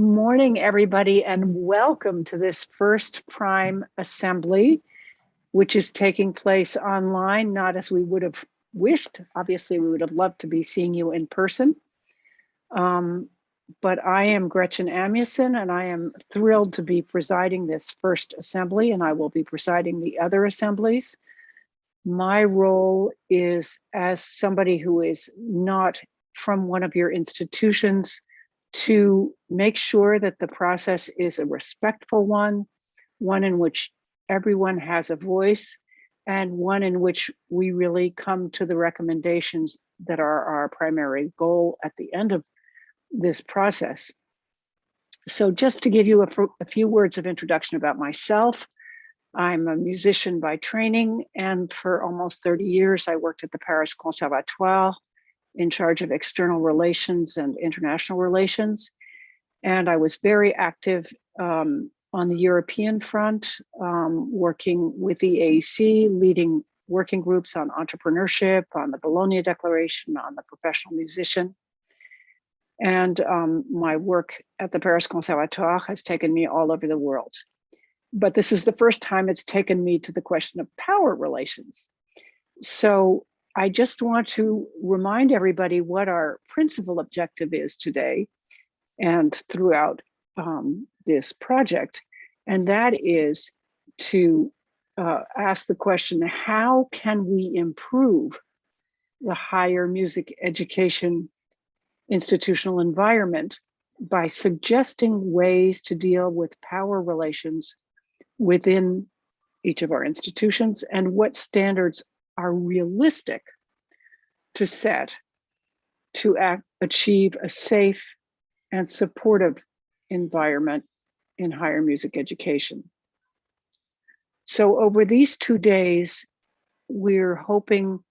Morning, everybody, and welcome to this first PRIhME Assembly, which is taking place online, not as we would have wished. Obviously, we would have loved to be seeing you in person. But I am Gretchen Amundsen, and I am thrilled to be presiding this first assembly, and I will be presiding the other assemblies. My role is as somebody who is not from one of your institutions to make sure that the process is a respectful one in which everyone has a voice, and one in which we really come to the recommendations that are our primary goal at the end of this process. So just to give you a few words of introduction about myself, I'm a musician by training, and for almost 30 years, I worked at the Paris Conservatoire in charge of external relations and international relations. And I was very active on the European front, working with the AEC, leading working groups on entrepreneurship, on the Bologna Declaration, on the professional musician. And my work at the Paris Conservatoire has taken me all over the world. But this is the first time it's taken me to the question of power relations. So I just want to remind everybody what our principal objective is today and throughout this project. And that is to ask the question, how can we improve the higher music education institutional environment by suggesting ways to deal with power relations within each of our institutions, and what standards are realistic to set to achieve a safe and supportive environment in higher music education. So over these 2 days, we're hoping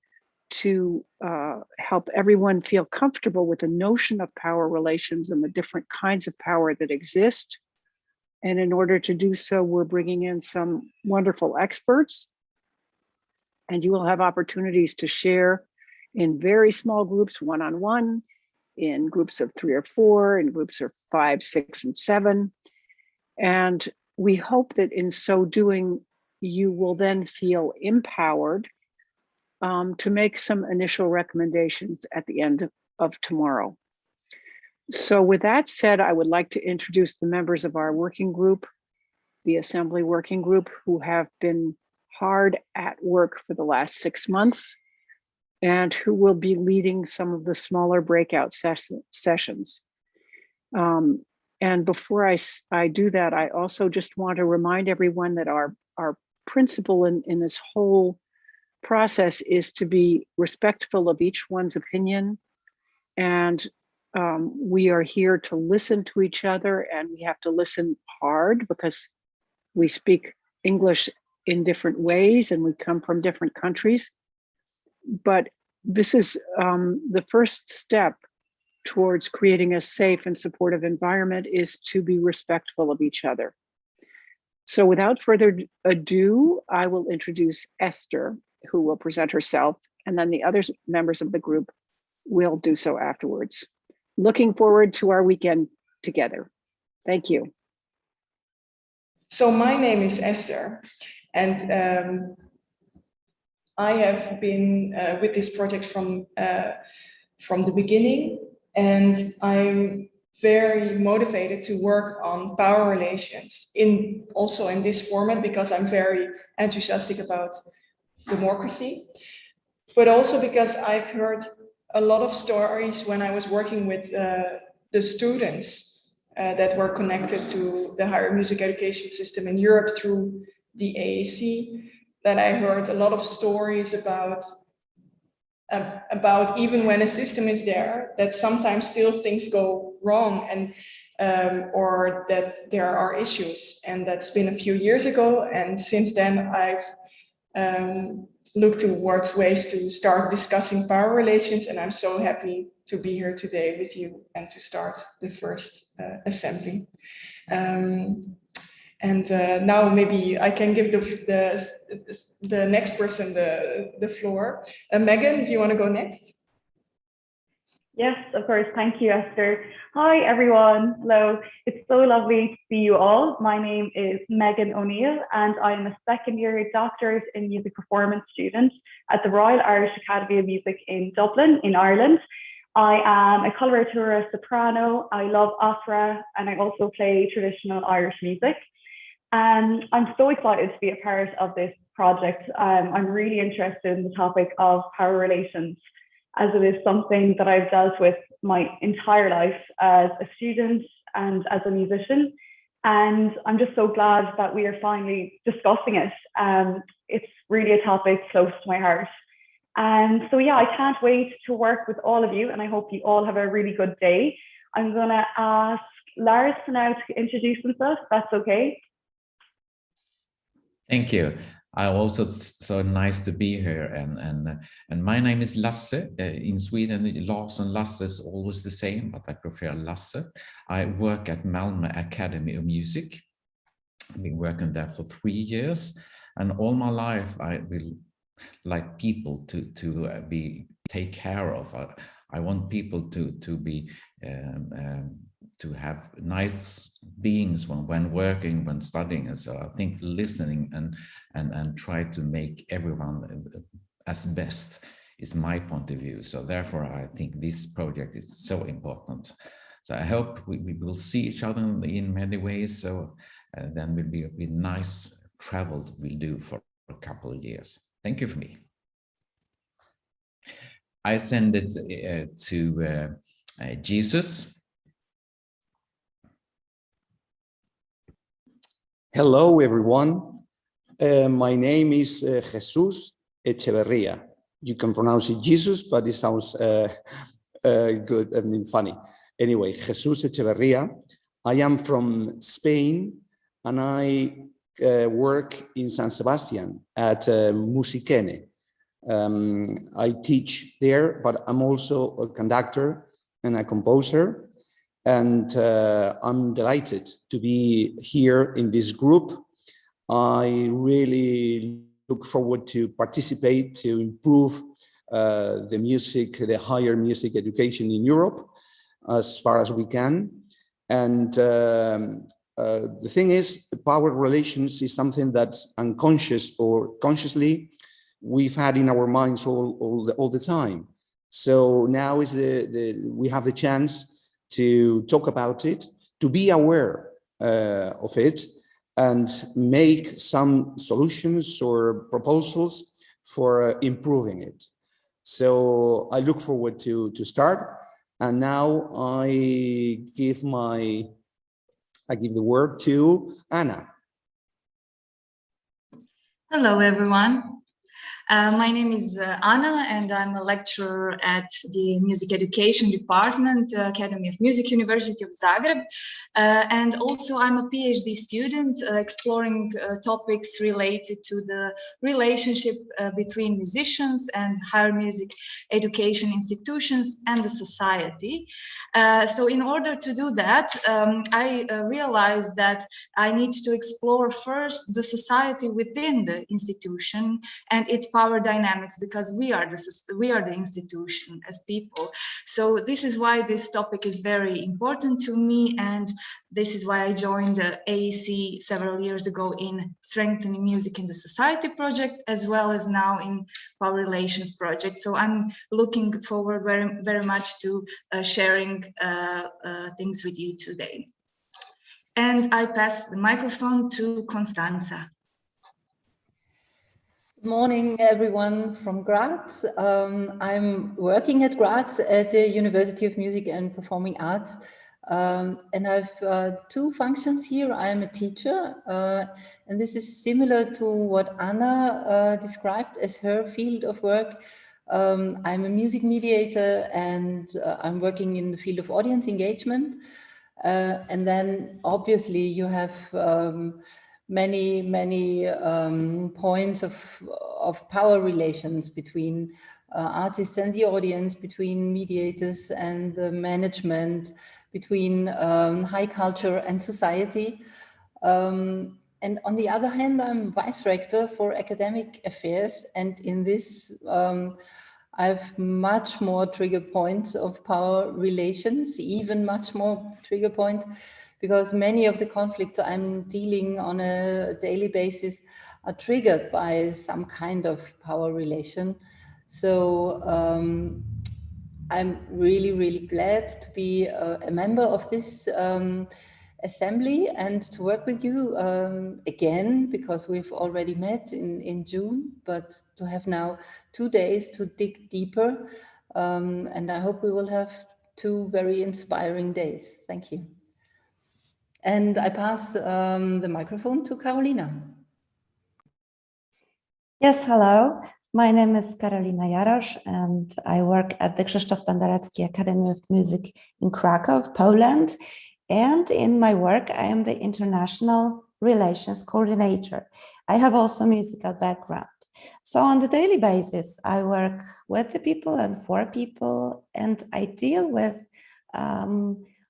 to help everyone feel comfortable with the notion of power relations and the different kinds of power that exist. And in order to do so, we're bringing in some wonderful experts, and you will have opportunities to share in very small groups, one-on-one, in groups of 3 or 4, in groups of 5, 6, and 7. And we hope that in so doing, you will then feel empowered to make some initial recommendations at the end of tomorrow. So with that said, I would like to introduce the members of our working group, the Assembly Working Group, who have been hard at work for the last 6 months and who will be leading some of the smaller breakout sessions. And before I do that, I also just want to remind everyone that our principle in this whole process is to be respectful of each one's opinion, and we are here to listen to each other, and we have to listen hard because we speak English in different ways and we come from different countries. But this is the first step towards creating a safe and supportive environment, is to be respectful of each other. So without further ado, I will introduce Esther, who will present herself, and then the other members of the group will do so afterwards. Looking forward to our weekend together. Thank you. So my name is Esther, and I have been with this project from the beginning, and I'm very motivated to work on power relations also in this format, because I'm very enthusiastic about democracy, but also because I've heard a lot of stories when I was working with the students that were connected to the higher music education system in Europe through the AEC, that I heard a lot of stories about even when a system is there, that sometimes still things go wrong, and or that there are issues. And that's been a few years ago, and since then I've look towards ways to start discussing power relations, and I'm so happy to be here today with you and to start the first assembly. Now maybe I can give the next person the floor. Megan, do you want to go next? Yes, of course. Thank you, Esther. Hi, everyone. Hello. It's so lovely to see you all. My name is Megan O'Neill, and I am a second-year doctorate in music performance student at the Royal Irish Academy of Music in Dublin, in Ireland. I am a coloratura soprano. I love opera, and I also play traditional Irish music. And I'm so excited to be a part of this project. I'm really interested in the topic of power relations, as it is something that I've dealt with my entire life as a student and as a musician. And I'm just so glad that we are finally discussing it. It's really a topic close to my heart. And so, yeah, I can't wait to work with all of you, and I hope you all have a really good day. I'm going to ask Lars now to introduce himself, if that's okay. Thank you. I also so nice to be here, and my name is Lasse. In Sweden, Lars and Lasse is always the same, but I prefer Lasse. I work at Malmö Academy of Music. I've been working there for 3 years, and all my life I will like people to be take care of. I want people to be to have nice beings when working, when studying. And so I think listening and try to make everyone as best is my point of view. So therefore, I think this project is so important. So I hope we will see each other in many ways. So then will be a nice travel we'll do for a couple of years. Thank you for me. I send it to Jesus. Hello, everyone. My name is Jesus Echeverria. You can pronounce it Jesus, but it sounds good, I mean, funny. Anyway, Jesus Echeverria. I am from Spain, and I work in San Sebastian at Musikhochschulen. I teach there, but I'm also a conductor and a composer. And I'm delighted to be here in this group. I really look forward to participate to improve the music, the higher music education in Europe as far as we can. And the thing is, power relations is something that's unconscious or consciously we've had in our minds all the time. So now is we have the chance to talk about it, to be aware of it, and make some solutions or proposals for improving it. So I look forward to start. And now I give the word to Anna. Hello, everyone. My name is Anna, and I'm a lecturer at the Music Education Department, Academy of Music, University of Zagreb. And also I'm a PhD student exploring topics related to the relationship between musicians and higher music education institutions and the society. So in order to do that, I realized that I need to explore first the society within the institution and its power dynamics, because we are the institution as people. So this is why this topic is very important to me, and this is why I joined the AEC several years ago in Strengthening Music in the Society project, as well as now in Power Relations project. So I'm looking forward very much to sharing things with you today. And I pass the microphone to Constanza. Good morning, everyone from Graz. I'm working at Graz at the University of Music and Performing Arts. And I've two functions here. I am a teacher, and this is similar to what Anna described as her field of work. I'm a music mediator, and I'm working in the field of audience engagement. And then obviously you have many points of power relations between artists and the audience, between mediators and the management, between high culture and society. And on the other hand, I'm vice rector for academic affairs, and in this I have much more trigger points of power relations, even much more trigger points, because many of the conflicts I'm dealing on a daily basis are triggered by some kind of power relation. So I'm really, really glad to be a member of this assembly and to work with you again, because we've already met in June, but to have now 2 days to dig deeper. And I hope we will have 2 very inspiring days. Thank you. And I pass the microphone to Carolina. Yes, hello. My name is Karolina Jarosz, and I work at the Krzysztof Penderecki Academy of Music in Krakow, Poland. And in my work, I am the International Relations Coordinator. I have also musical background. So on the daily basis, I work with the people and for people, and I deal with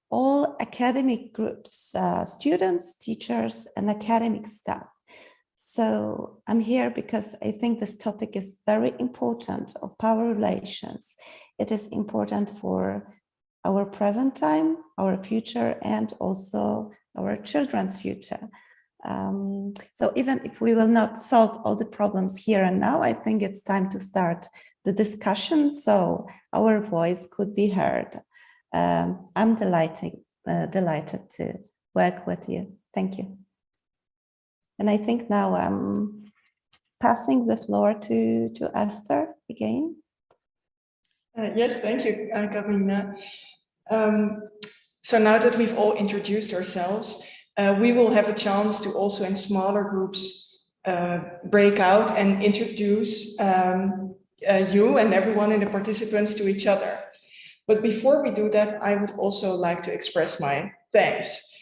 all academic groups, students, teachers, and academic staff. So I'm here because I think this topic is very important of power relations. It is important for our present time, our future, and also our children's future. So even if we will not solve all the problems here and now, I think it's time to start the discussion so our voice could be heard. I'm delighted to work with you. Thank you. And I think now I'm passing the floor to Esther again. Yes, thank you, Carolina. So now that we've all introduced ourselves, we will have a chance to also in smaller groups break out and introduce you and everyone and the participants to each other. But before we do that, I would also like to express my thanks.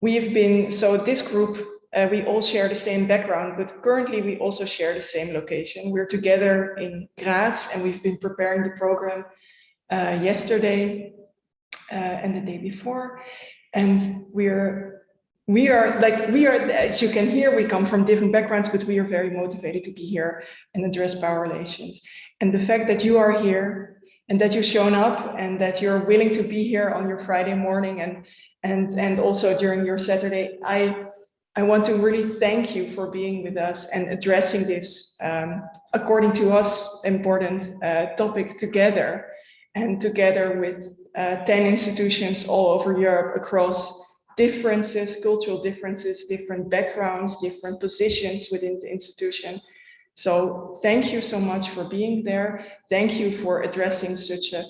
So this group, we all share the same background, but currently we also share the same location. We're together in Graz, and we've been preparing the program yesterday and the day before. And we are, as you can hear, we come from different backgrounds, but we are very motivated to be here and address power relations. And the fact that you are here and that you've shown up and that you're willing to be here on your Friday morning and also during your Saturday, I want to really thank you for being with us and addressing this, according to us, important topic together, and together with 10 institutions all over Europe across differences, cultural differences, different backgrounds, different positions within the institution. So thank you so much for being there. Thank you for addressing such a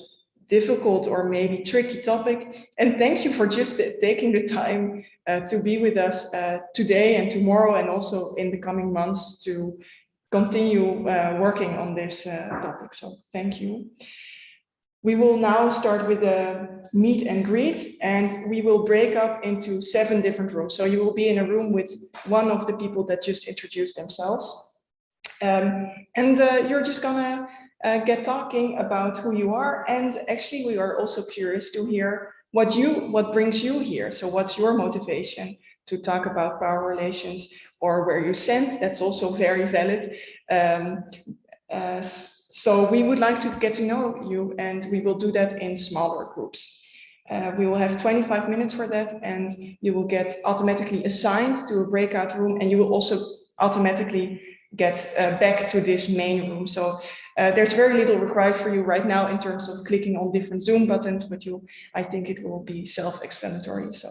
difficult or maybe tricky topic. And thank you for just taking the time to be with us today and tomorrow and also in the coming months to continue working on this topic. So thank you. We will now start with a meet and greet, and we will break up into 7 different rooms. So you will be in a room with one of the people that just introduced themselves. You're just gonna get talking about who you are, and actually we are also curious to hear what brings you here. So what's your motivation to talk about power relations, or where you sent? That's also very valid. So we would like to get to know you, and we will do that in smaller groups. We will have 25 minutes for that, and you will get automatically assigned to a breakout room, and you will also automatically get back to this main room. So there's very little required for you right now in terms of clicking on different Zoom buttons, but I think it will be self-explanatory. So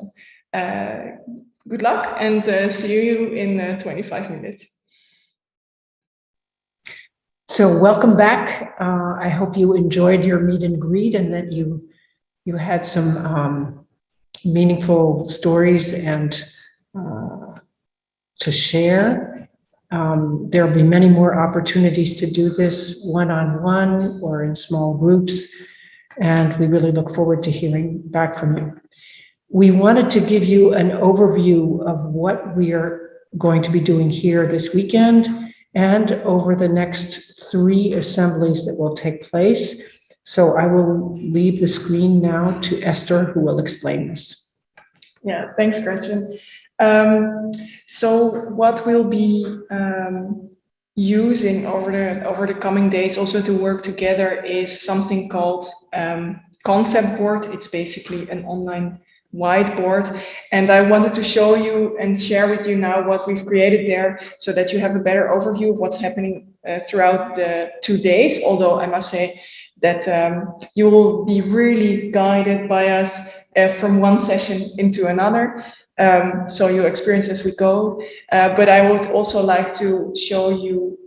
good luck, and see you in 25 minutes. So welcome back. I hope you enjoyed your meet and greet and that you had some meaningful stories and to share. There'll be many more opportunities to do this one-on-one or in small groups, and we really look forward to hearing back from you. We wanted to give you an overview of what we are going to be doing here this weekend and over the next 3 assemblies that will take place. So I will leave the screen now to Esther, who will explain this. Yeah, thanks, Gretchen. So what will be using over the coming days also to work together is something called concept board. It's basically an online whiteboard, and I wanted to show you and share with you now what we've created there so that you have a better overview of what's happening throughout the 2 days. Although I must say that you will be really guided by us from one session into another. So you'll experience as we go. But I would also like to show you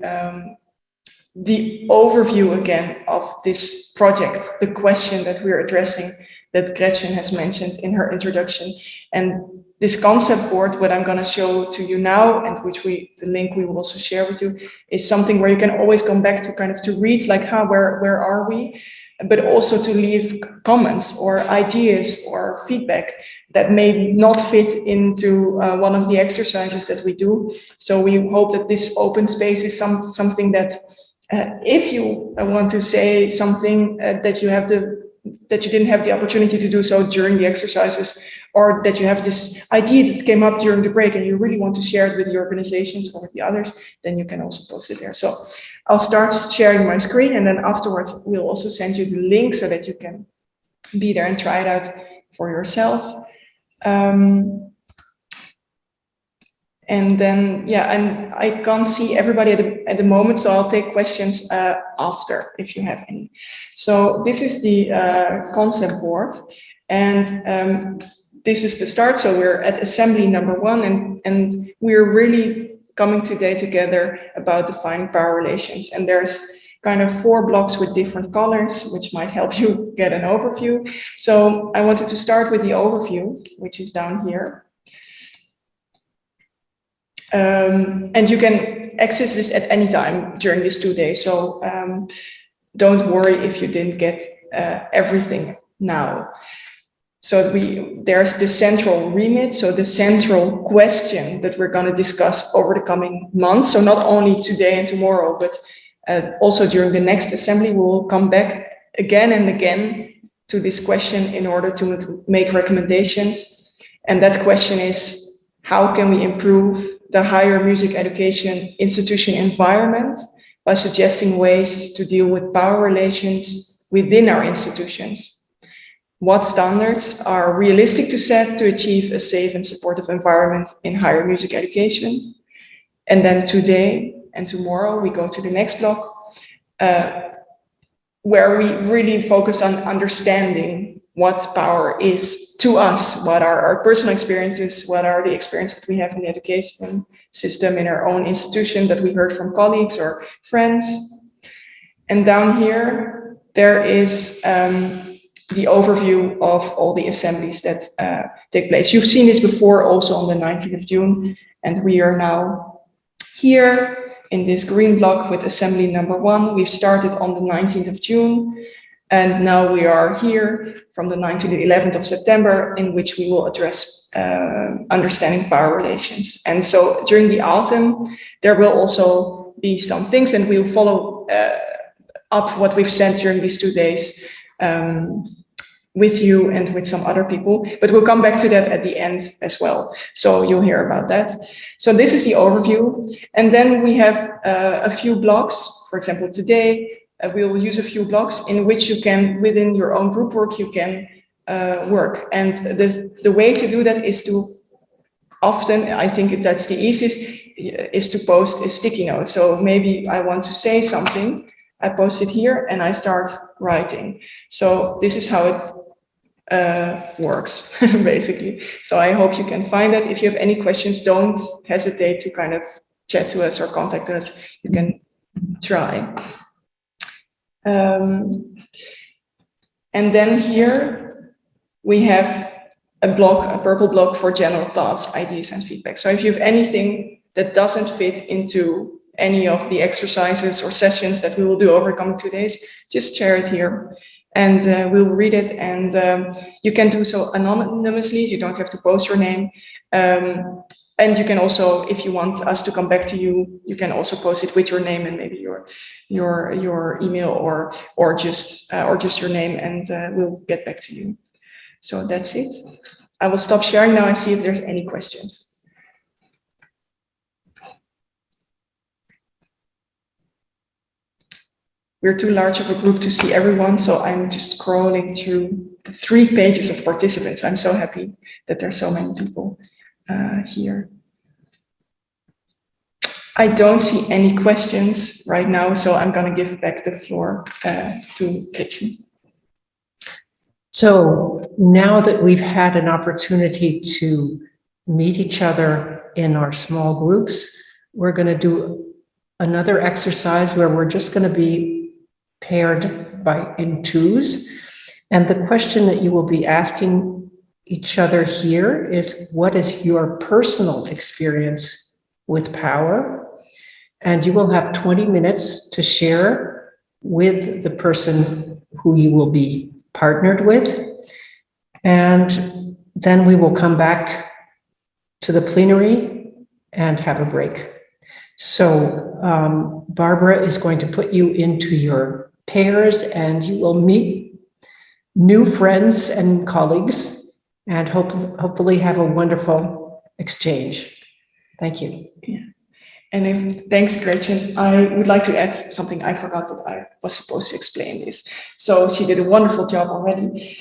the overview again of this project, the question that we're addressing that Gretchen has mentioned in her introduction. And this concept board, what I'm going to show to you now, and which the link we will also share with you, is something where you can always come back to kind of to read like, where are we? But also to leave comments or ideas or feedback that may not fit into one of the exercises that we do. So we hope that this open space is something that if you want to say something that you didn't have the opportunity to do so during the exercises, or that you have this idea that came up during the break and you really want to share it with the organizations or with the others, then you can also post it there. So I'll start sharing my screen, and then afterwards we'll also send you the link so that you can be there and try it out for yourself. And then, yeah, and I can't see everybody at the moment, so I'll take questions after if you have any. So this is the concept board, and this is the start. So we're at assembly number 1, and we're really coming today together about defining power relations. And there's kind of 4 blocks with different colors, which might help you get an overview. So I wanted to start with the overview, which is down here. And you can access this at any time during these 2 days. So don't worry if you didn't get everything now. So there's the central remit, so the central question that we're going to discuss over the coming months. So not only today and tomorrow, but also during the next assembly, we will come back again and again to this question in order to make recommendations. And that question is, how can we improve the higher music education institution environment by suggesting ways to deal with power relations within our institutions? What standards are realistic to set to achieve a safe and supportive environment in higher music education? And then today and tomorrow, we go to the next block, where we really focus on understanding what power is to us, what are our personal experiences, what are the experiences that we have in the education system in our own institution that we heard from colleagues or friends. And down here, there is the overview of all the assemblies that take place. You've seen this before also on the 19th of June, and we are now here in this green block with assembly number 1. We've started on the 19th of June, and now we are here from the 9th to the 11th of September, in which we will address understanding power relations. And so during the autumn, there will also be some things, and we'll follow up what we've said during these 2 days with you and with some other people, but we'll come back to that at the end as well. So you'll hear about that. So this is the overview. And then we have a few blocks. For example, today, we will use a few blocks in which you can, within your own group work, you can work. And the way to do that is to often, I think that's the easiest, is to post a sticky note. So maybe I want to say something, I post it here and I start writing. So this is how it works, basically. So I hope you can find that. If you have any questions, don't hesitate to kind of chat to us or contact us. You can try. And then here we have a block, a purple block for general thoughts, ideas, and feedback. So if you have anything that doesn't fit into any of the exercises or sessions that we will do over the coming 2 days, just share it here and we'll read it. And you can do so anonymously. You don't have to post your name. And you can also, if you want us to come back to you, you can also post it with your name and maybe your email or just your name, and we'll get back to you. So that's it. I will stop sharing now and see if there's any questions. we're too large of a group to see everyone, so I'm just scrolling through the 3 pages of participants. I'm so happy that there's so many people here. I don't see any questions right now, so I'm going to give back the floor to PRIhME. So now that we've had an opportunity to meet each other in our small groups, we're going to do another exercise where we're just going to be paired in twos. And the question that you will be asking each other here is, what is your personal experience with power? And you will have 20 minutes to share with the person who you will be partnered with. And then we will come back to the plenary and have a break. So Barbara is going to put you into your pairs, and you will meet new friends and colleagues, and hopefully have a wonderful exchange. Thank you. Yeah. And thanks, Gretchen. I would like to add something. I forgot that I was supposed to explain this. So she did a wonderful job already.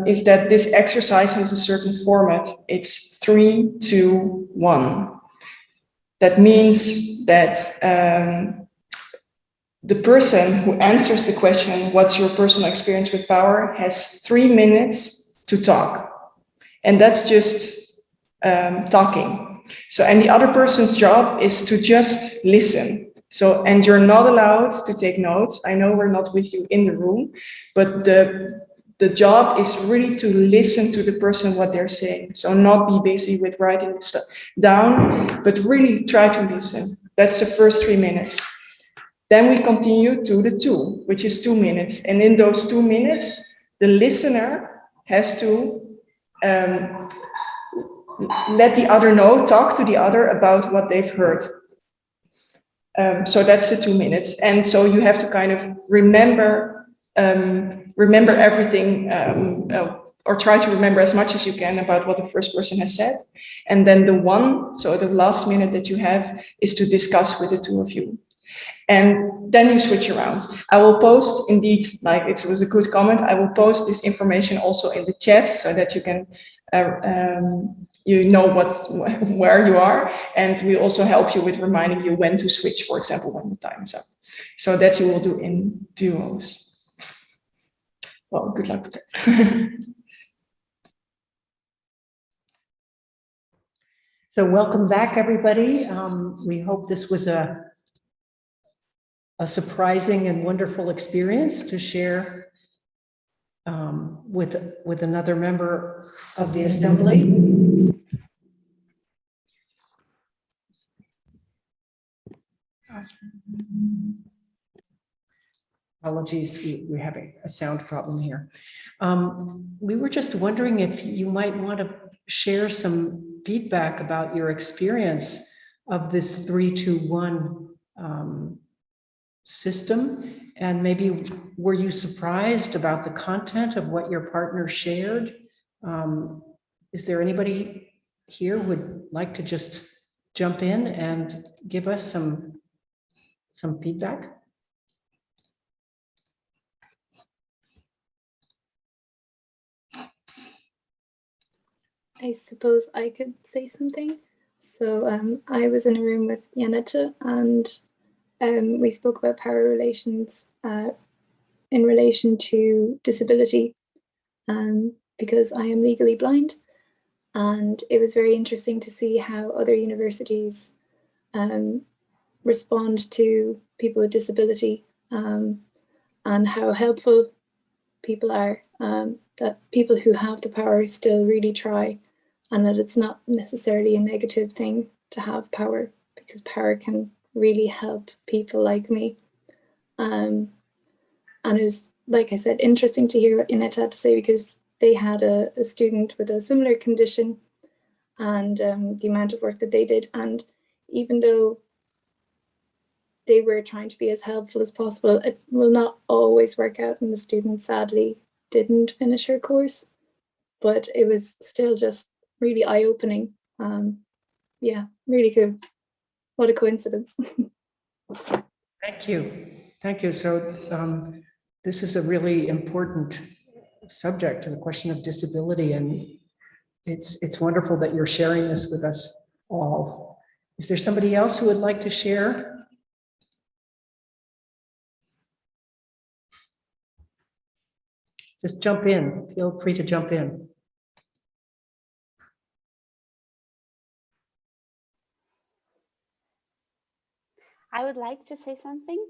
Is that this exercise has a certain format. It's 3, 2, 1. That means that the person who answers the question, what's your personal experience with power, has 3 minutes to talk. And that's just talking. So, and the other person's job is to just listen. So, and you're not allowed to take notes. I know we're not with you in the room, but the job is really to listen to the person, what they're saying. So not be busy with writing stuff down, but really try to listen. That's the first 3 minutes. Then we continue to the 2, which is 2 minutes. And in those 2 minutes, the listener has to let the other know, talk to the other about what they've heard. So that's the 2 minutes. And so you have to kind of remember everything, or try to remember as much as you can about what the first person has said. And then the 1, so the last minute that you have, is to discuss with the 2 of you. And then you switch around. I will post, indeed, like it was a good comment, I will post this information also in the chat so that you can you know where you are, and we also help you with reminding you when to switch, for example, when the time is up. So that you will do in duos. Well, good luck with that. So welcome back, everybody. We hope this was a surprising and wonderful experience to share with another member of the Assembly. Apologies, we're having a sound problem here. We were just wondering if you might want to share some feedback about your experience of this 3-2-1 system, and maybe were you surprised about the content of what your partner shared? Is there anybody here who would like to just jump in and give us some feedback? I suppose I could say something. So I was in a room with Janette, and we spoke about power relations in relation to disability, because I am legally blind. And it was very interesting to see how other universities respond to people with disability, and how helpful people are, that people who have the power still really try, and that it's not necessarily a negative thing to have power, because power can really help people like me. And it was, like I said, interesting to hear what Janette had to say, because they had a student with a similar condition, and the amount of work that they did. And even though they were trying to be as helpful as possible, it will not always work out, and the student sadly didn't finish her course. But it was still just really eye-opening. Yeah, really cool. What a coincidence. Thank you. Thank you. So this is a really important subject, the question of disability, and it's wonderful that you're sharing this with us all. Is there somebody else who would like to share? Just jump in. Feel free to jump in. I would like to say something,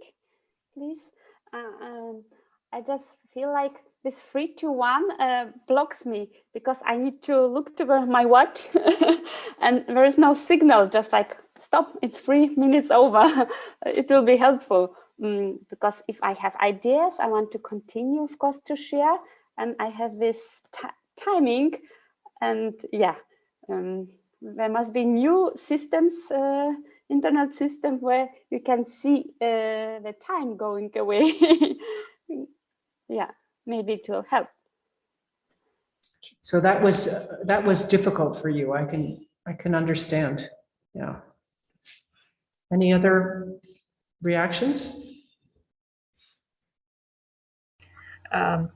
please. I just feel like this 3, 2, 1 blocks me because I need to look to my watch and there is no signal, just like stop, it's 3 minutes over. It will be helpful because if I have ideas, I want to continue, of course, to share, and I have this timing, and yeah, there must be new systems, internet system where you can see the time going away. Yeah, maybe to help. So that was difficult for you. I can understand. Yeah. Any other reactions?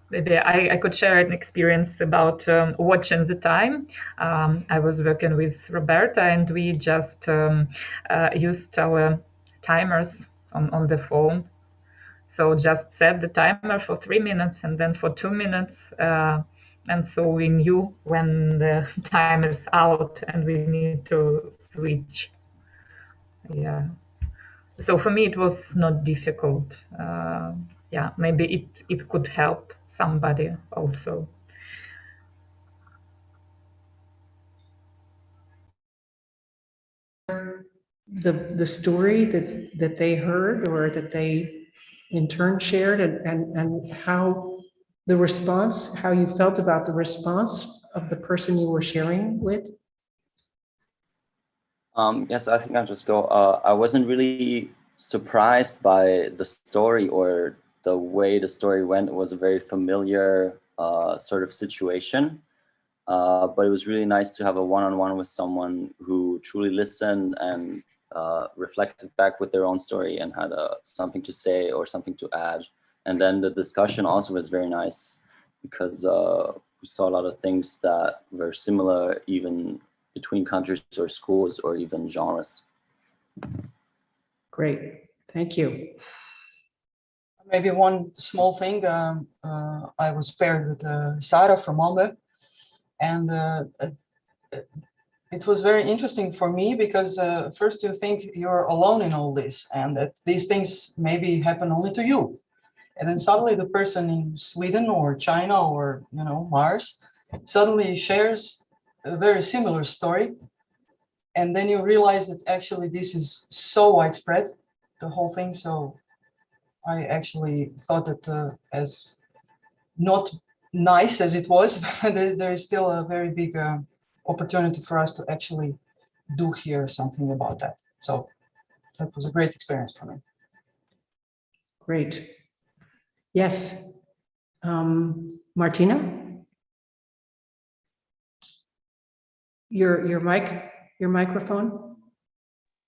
Maybe I could share an experience about watching the time. I was working with Roberta, and we just used our timers on the phone. So just set the timer for 3 minutes and then for 2 minutes. And so we knew when the time is out and we need to switch. Yeah. So for me, it was not difficult. Yeah, maybe it could help somebody also. The story that they heard or that they in turn shared, and how the response, how you felt about the response of the person you were sharing with? Yes, I think I'll just go. I wasn't really surprised by the story or the way the story went. It was a very familiar sort of situation, but it was really nice to have a one-on-one with someone who truly listened and reflected back with their own story and had something to say or something to add. And then the discussion also was very nice because we saw a lot of things that were similar even between countries or schools or even genres. Great, thank you. Maybe one small thing, I was paired with Sarah from Malmö, and it was very interesting for me because first you think you're alone in all this and that these things maybe happen only to you. And then suddenly the person in Sweden or China or, you know, Mars suddenly shares a very similar story. And then you realize that actually this is so widespread, the whole thing. So I actually thought that as not nice as it was, there is still a very big opportunity for us to actually do here something about that. So that was a great experience for me. Great. Yes. Martina? Your microphone?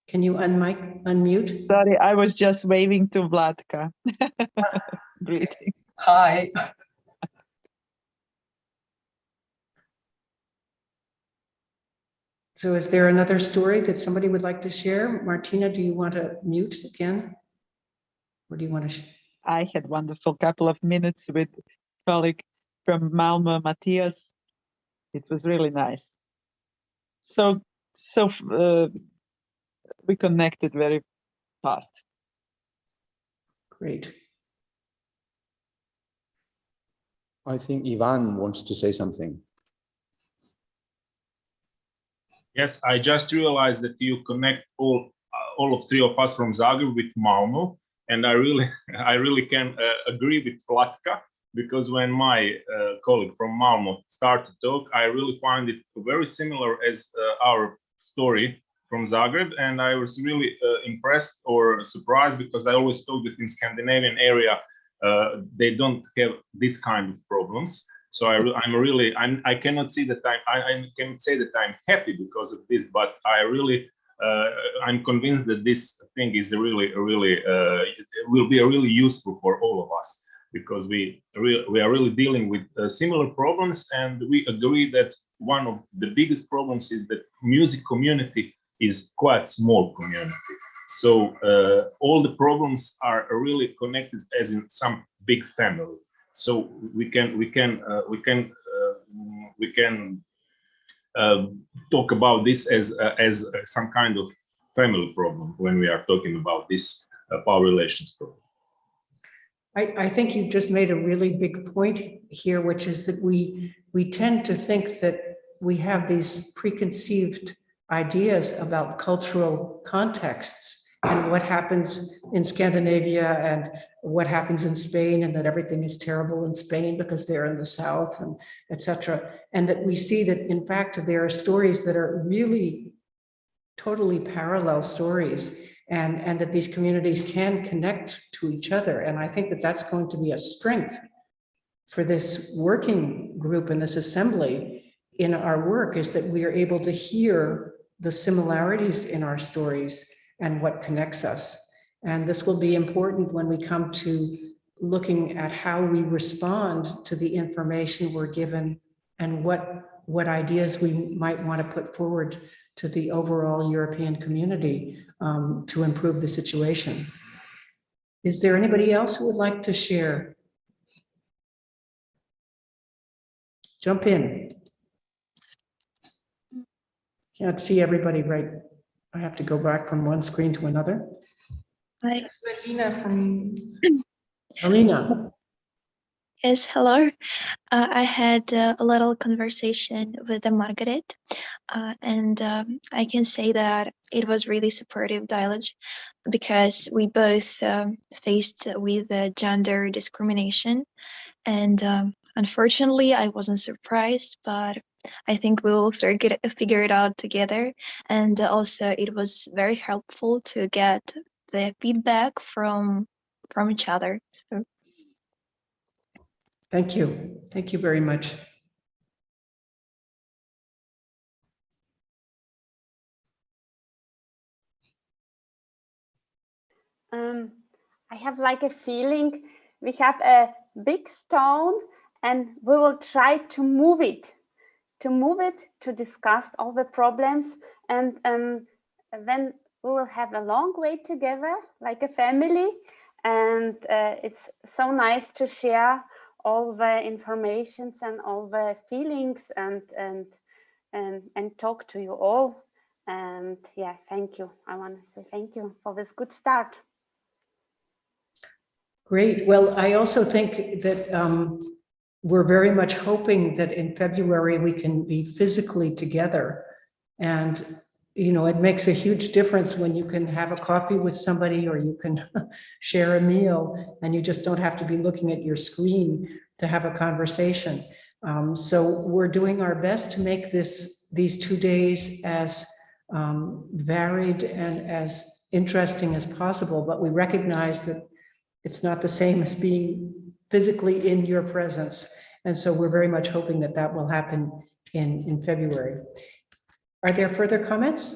Can you unmute? Sorry, I was just waving to Vlatka. Greetings. Hi. So is there another story that somebody would like to share? Martina, do you want to mute again? Or do you want to share? I had wonderful couple of minutes with colleague from Malmö, Matthias. It was really nice. So we connected very fast. Great. I think Ivan wants to say something. Yes, I just realized that you connect all of three of us from Zagreb with Malmö, and I really can agree with Vlatka, because when my colleague from Malmö started to talk, I really find it very similar as our story from Zagreb, and I was really impressed or surprised because I always thought that in Scandinavian area they don't have this kind of problems. So I cannot see that I cannot say that I'm happy because of this, but I really I'm convinced that this thing is really will be really useful for all of us, because we are really dealing with similar problems, and we agree that one of the biggest problems is that music community is quite small community. So all the problems are really connected as in some big family. So we can talk about this as some kind of family problem when we are talking about this power relations problem. I think you just made a really big point here, which is that we tend to think that we have these preconceived ideas about cultural contexts and what happens in Scandinavia and what happens in Spain, and that everything is terrible in Spain because they're in the south, and etc. And that we see that in fact there are stories that are really totally parallel stories, and that these communities can connect to each other. And I think that that's going to be a strength for this working group and this assembly in our work, is that we are able to hear the similarities in our stories and what connects us. And this will be important when we come to looking at how we respond to the information we're given, and what ideas we might want to put forward to the overall European community to improve the situation. Is there anybody else who would like to share? Jump in. Can't see everybody right. I have to go back from one screen to another. Hi. Alina from... Alina. Yes, hello. I had a little conversation with Margaret, and I can say that it was really supportive dialogue, because we both faced with gender discrimination, and unfortunately I wasn't surprised, but I think we'll figure it out together. And also it was very helpful to get the feedback from each other. So. Thank you. Thank you very much. I have like a feeling we have a big stone, and we will try to move it, to discuss all the problems. And when we will have a long way together, like a family, and it's so nice to share all the informations and all the feelings and talk to you all. And yeah, thank you. I want to say thank you for this good start. Great. Well, I also think that we're very much hoping that in February we can be physically together. And, you know, it makes a huge difference when you can have a coffee with somebody, or you can share a meal, and you just don't have to be looking at your screen to have a conversation. So we're doing our best to make these 2 days as varied and as interesting as possible, but we recognize that it's not the same as being physically in your presence. And so we're very much hoping that that will happen in February. Are there further comments?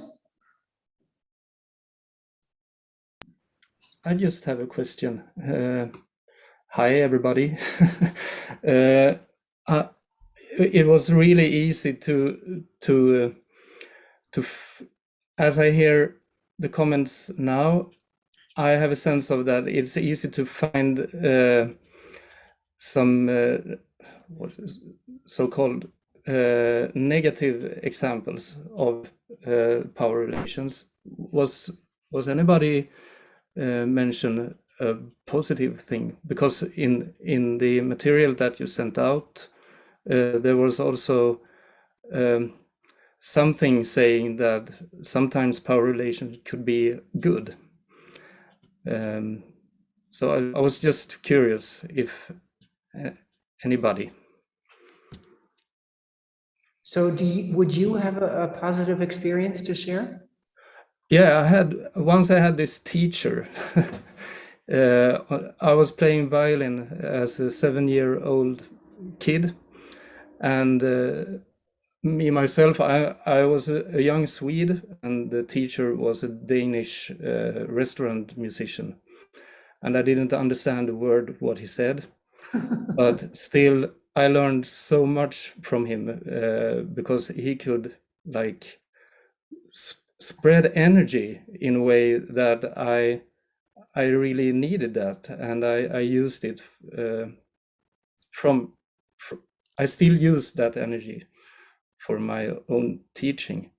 I just have a question. Hi, everybody. It was really easy to as I hear the comments now, I have a sense of that it's easy to find some what is so-called negative examples of power relations. Was anybody mention a positive thing? Because in the material that you sent out, there was also something saying that sometimes power relations could be good. So I was just curious if anybody. So would you have a positive experience to share? Yeah, I had this teacher. I was playing violin as a 7-year-old kid, and me myself, I was a young Swede, and the teacher was a Danish restaurant musician, and I didn't understand a word what he said, but still I learned so much from him because he could like spread energy in a way that I really needed that, and I used it I still use that energy for my own teaching.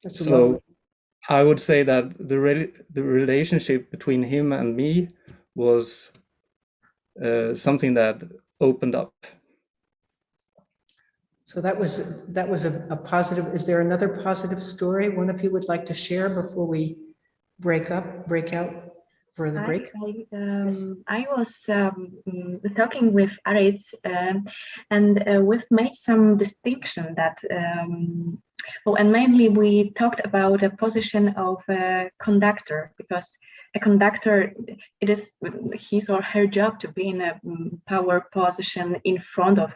That's so lovely. I would say that the relationship between him and me was something that opened up. So that was a positive. Is there another positive story one of you would like to share before we break out for the break? I was talking with Aritz, and we've made some distinction that, and mainly we talked about a position of a conductor, because a conductor, it is his or her job to be in a power position in front of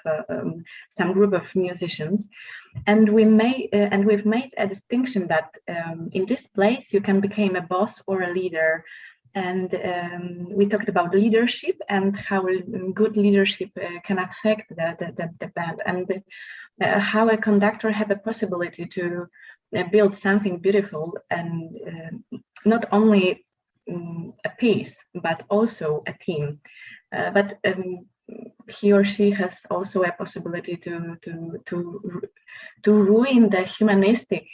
some group of musicians. And we've made a distinction that in this place you can become a boss or a leader. And we talked about leadership and how good leadership can affect the band, and how a conductor has a possibility to build something beautiful, and not only a piece, but also a team. But he or she has also a possibility to ruin the humanistic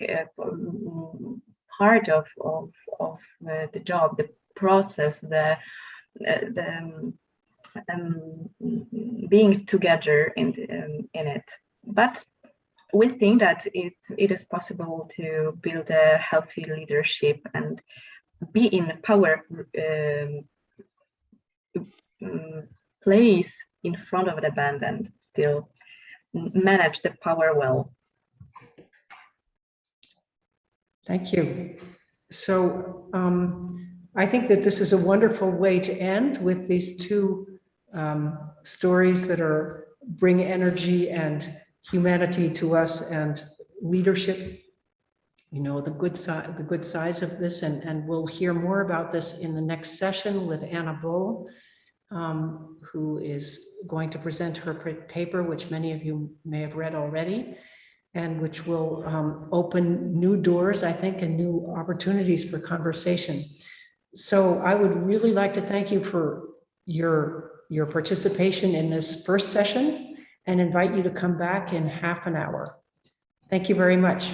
part of the job, the process, the being together in it. But we think that it is possible to build a healthy leadership and be in a power place in front of the band and still manage the power well. Thank you. So I think that this is a wonderful way to end with these two stories that bring energy and humanity to us, and leadership. You know, the good sides of this, and we'll hear more about this in the next session with Anna Boll, who is going to present her paper, which many of you may have read already, and which will open new doors, I think, and new opportunities for conversation. So I would really like to thank you for your participation in this first session, and invite you to come back in half an hour. Thank you very much.